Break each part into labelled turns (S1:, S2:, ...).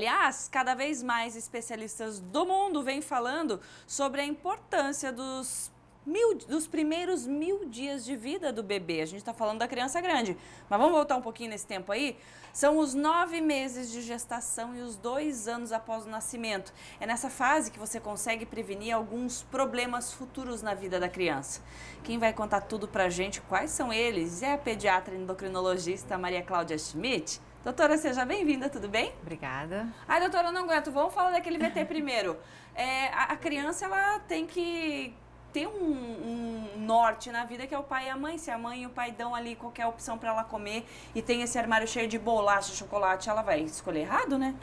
S1: Aliás, cada vez mais especialistas do mundo vêm falando sobre a importância dos primeiros 1000 dias de vida do bebê. A gente está falando da criança grande, mas vamos voltar um pouquinho nesse tempo aí? São os 9 meses de gestação e os 2 anos após o nascimento. É nessa fase que você consegue prevenir alguns problemas futuros na vida da criança. Quem vai contar tudo pra gente, quais são eles, é a pediatra endocrinologista Maria Cláudia Schmidt. Doutora, seja bem-vinda, tudo bem?
S2: Obrigada.
S1: Ai, doutora, eu não aguento. Vamos falar daquele VT primeiro. A criança, ela tem que ter um norte na vida, que é o pai e a mãe. Se a mãe e o pai dão ali qualquer opção para ela comer e tem esse armário cheio de bolacha, chocolate, ela vai escolher errado, né?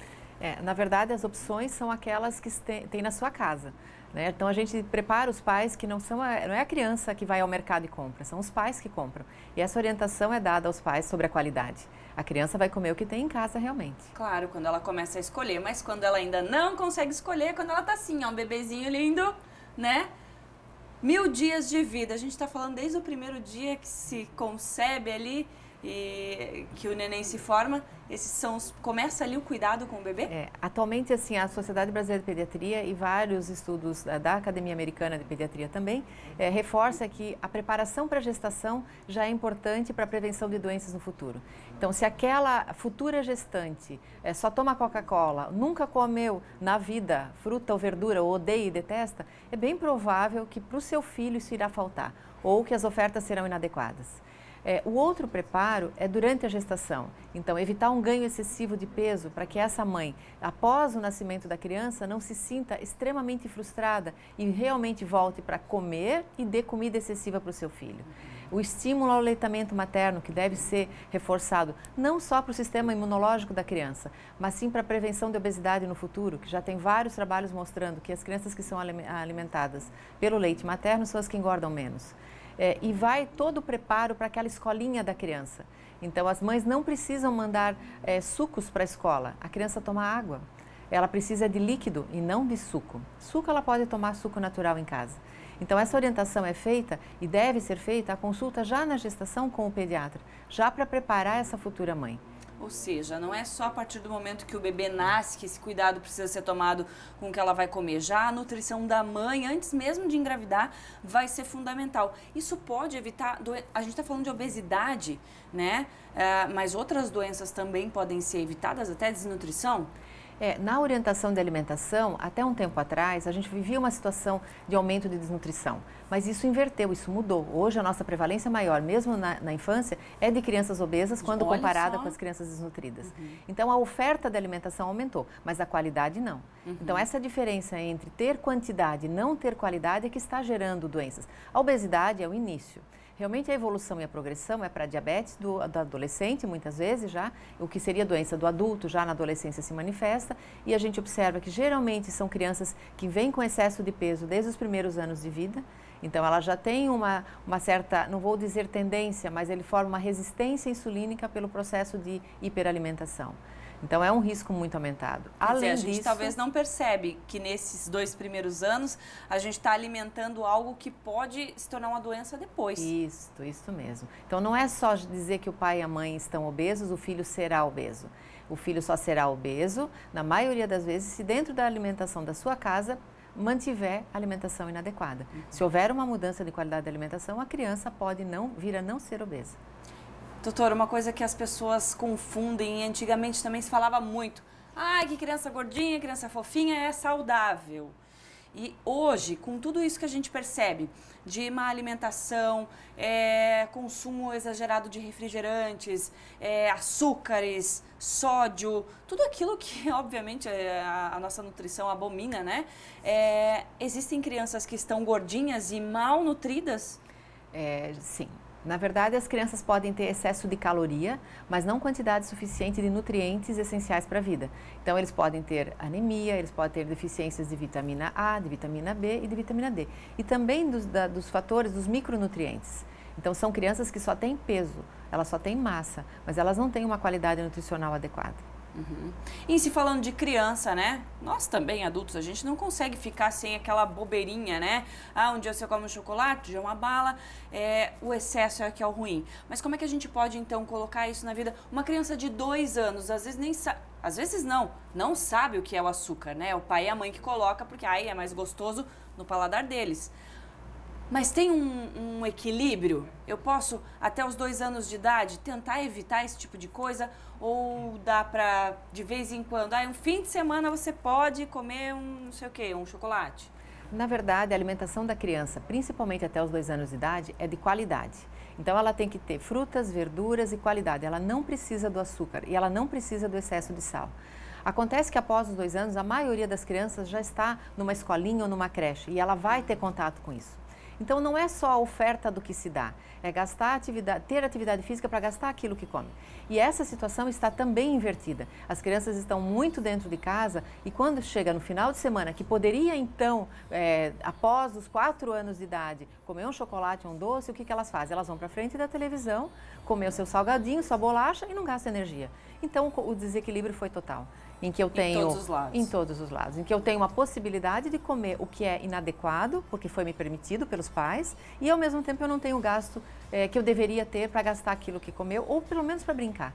S2: Na verdade, as opções são aquelas que tem na sua casa. Né? Então, a gente prepara os pais que não é a criança que vai ao mercado e compra, são os pais que compram. E essa orientação é dada aos pais sobre a qualidade. A criança vai comer o que tem em casa realmente.
S1: Claro, quando ela começa a escolher, mas quando ela ainda não consegue escolher, quando ela tá assim, ó, um bebezinho lindo, né? 1000 dias de vida. A gente tá falando desde o primeiro dia que se concebe ali e que o neném se forma. Começa ali o cuidado com o bebê?
S2: Atualmente, assim, a Sociedade Brasileira de Pediatria e vários estudos da Academia Americana de Pediatria também reforça que a preparação para a gestação já é importante para a prevenção de doenças no futuro. Então, se aquela futura gestante só toma Coca-Cola, nunca comeu na vida fruta ou verdura, ou odeia e detesta, é bem provável que para o seu filho isso irá faltar, ou que as ofertas serão inadequadas. O outro preparo é durante a gestação. Então, evitar um ganho excessivo de peso para que essa mãe, após o nascimento da criança, não se sinta extremamente frustrada e realmente volte para comer e dê comida excessiva para o seu filho. O estímulo ao aleitamento materno, que deve ser reforçado não só para o sistema imunológico da criança, mas sim para a prevenção de obesidade no futuro, que já tem vários trabalhos mostrando que as crianças que são alimentadas pelo leite materno são as que engordam menos. E vai todo o preparo para aquela escolinha da criança. Então, as mães não precisam mandar sucos para a escola. A criança toma água. Ela precisa de líquido e não de suco. Suco, ela pode tomar suco natural em casa. Então, essa orientação é feita e deve ser feita a consulta já na gestação com o pediatra, já para preparar essa futura mãe.
S1: Ou seja, não é só a partir do momento que o bebê nasce que esse cuidado precisa ser tomado com o que ela vai comer. Já a nutrição da mãe, antes mesmo de engravidar, vai ser fundamental. Isso pode evitar... A gente está falando de obesidade, né? Mas outras doenças também podem ser evitadas, até desnutrição?
S2: Na orientação de alimentação, até um tempo atrás, a gente vivia uma situação de aumento de desnutrição, mas isso inverteu, isso mudou. Hoje a nossa prevalência maior, mesmo na infância, é de crianças obesas quando comparada com as crianças desnutridas. Então a oferta de alimentação aumentou, mas a qualidade não. Então essa diferença entre ter quantidade e não ter qualidade é que está gerando doenças. A obesidade é o início. Realmente a evolução e a progressão é para diabetes do adolescente, muitas vezes já, o que seria doença do adulto, já na adolescência se manifesta, e a gente observa que geralmente são crianças que vêm com excesso de peso desde os primeiros anos de vida, então ela já tem uma certa, não vou dizer tendência, mas ele forma uma resistência insulínica pelo processo de hiperalimentação. Então é um risco muito aumentado.
S1: Além disso, a gente talvez não percebe que nesses 2 primeiros anos a gente está alimentando algo que pode se tornar uma doença depois.
S2: Isso mesmo. Então não é só dizer que o pai e a mãe estão obesos, o filho será obeso. O filho só será obeso, na maioria das vezes, se dentro da alimentação da sua casa mantiver alimentação inadequada. Se houver uma mudança de qualidade da alimentação, a criança pode vir a não ser obesa.
S1: Doutora, uma coisa que as pessoas confundem, antigamente também se falava muito, que criança gordinha, criança fofinha é saudável. E hoje, com tudo isso que a gente percebe, de má alimentação, consumo exagerado de refrigerantes, açúcares, sódio, tudo aquilo que, obviamente, a nossa nutrição abomina, né? Existem crianças que estão gordinhas e mal nutridas?
S2: Sim. Na verdade, as crianças podem ter excesso de caloria, mas não quantidade suficiente de nutrientes essenciais para a vida. Então, eles podem ter anemia, eles podem ter deficiências de vitamina A, de vitamina B e de vitamina D. E também dos fatores, dos micronutrientes. Então, são crianças que só têm peso, elas só têm massa, mas elas não têm uma qualidade nutricional adequada.
S1: E se falando de criança, né? Nós também, adultos, a gente não consegue ficar sem aquela bobeirinha, né? Um dia você come um chocolate, outro dia uma bala, o excesso é que é o ruim. Mas como é que a gente pode, então, colocar isso na vida? Uma criança de 2 anos, às vezes nem sabe... Às vezes não sabe o que é o açúcar, né? O pai e a mãe que coloca porque aí é mais gostoso no paladar deles. Mas tem um equilíbrio? Eu posso, até os 2 anos de idade, tentar evitar esse tipo de coisa? Ou dá pra, de vez em quando, um fim de semana você pode comer não sei o quê, um chocolate?
S2: Na verdade, a alimentação da criança, principalmente até os 2 anos de idade, é de qualidade. Então, ela tem que ter frutas, verduras e qualidade. Ela não precisa do açúcar e ela não precisa do excesso de sal. Acontece que após os 2 anos, a maioria das crianças já está numa escolinha ou numa creche e ela vai ter contato com isso. Então, não é só a oferta do que se dá, é ter atividade física para gastar aquilo que come. E essa situação está também invertida. As crianças estão muito dentro de casa e quando chega no final de semana, que poderia então, após os 4 anos de idade, comer um chocolate, um doce, o que elas fazem? Elas vão para frente da televisão, comer o seu salgadinho, sua bolacha e não gastam energia. Então, o desequilíbrio foi total. Em que eu tenho,
S1: em todos os lados.
S2: Em todos os lados. Em que eu tenho uma possibilidade de comer o que é inadequado, porque foi me permitido pelos pais, e ao mesmo tempo eu não tenho gasto que eu deveria ter para gastar aquilo que comeu, ou pelo menos para brincar.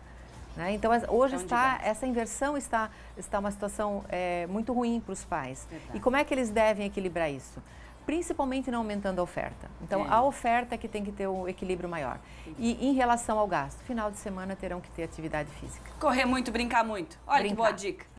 S2: Né? Então, hoje essa inversão está uma situação muito ruim para os pais. Verdade. E como é que eles devem equilibrar isso? Principalmente não aumentando a oferta. Então, a oferta é que tem que ter um equilíbrio maior. E em relação ao gasto, final de semana terão que ter atividade física.
S1: Correr muito, brincar muito. Olha que boa dica.